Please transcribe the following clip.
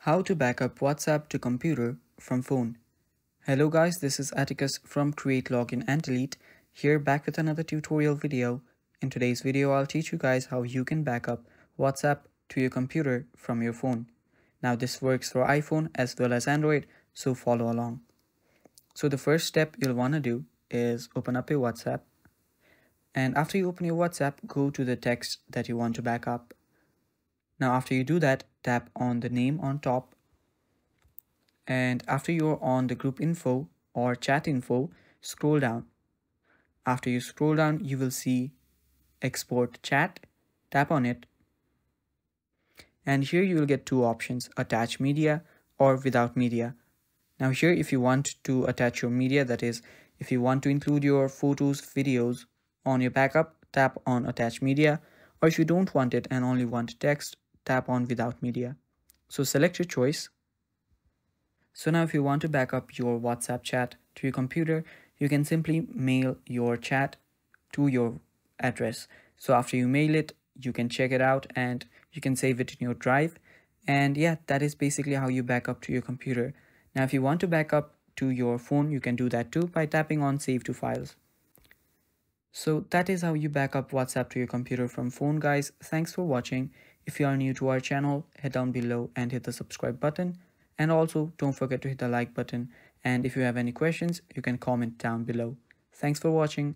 How to backup WhatsApp to computer from phone. Hello guys, this is Atticus from Create Login and Delete, here back with another tutorial video. In today's video, I'll teach you guys how you can backup WhatsApp to your computer from your phone. Now this works for iPhone as well as Android, so follow along. So the first step you'll want to do is open up your WhatsApp. And after you open your WhatsApp, go to the text that you want to backup. Now after you do that, tap on the name on top, and after you're on the group info or chat info, scroll down. After you scroll down, you will see export chat. Tap on it, and here you will get two options: attach media or without media. Now here, if you want to attach your media, that is if you want to include your photos, videos on your backup, tap on attach media, or if you don't want it and only want text, tap on without media. So select your choice. So now if you want to backup your WhatsApp chat to your computer, you can simply mail your chat to your address. So after you mail it, you can check it out and you can save it in your drive. And yeah, that is basically how you backup to your computer. Now if you want to backup to your phone, you can do that too by tapping on save to files. So that is how you backup WhatsApp to your computer from phone, guys. Thanks for watching. If you are new to our channel, head down below and hit the subscribe button. And also don't forget to hit the like button. And if you have any questions, you can comment down below. Thanks for watching.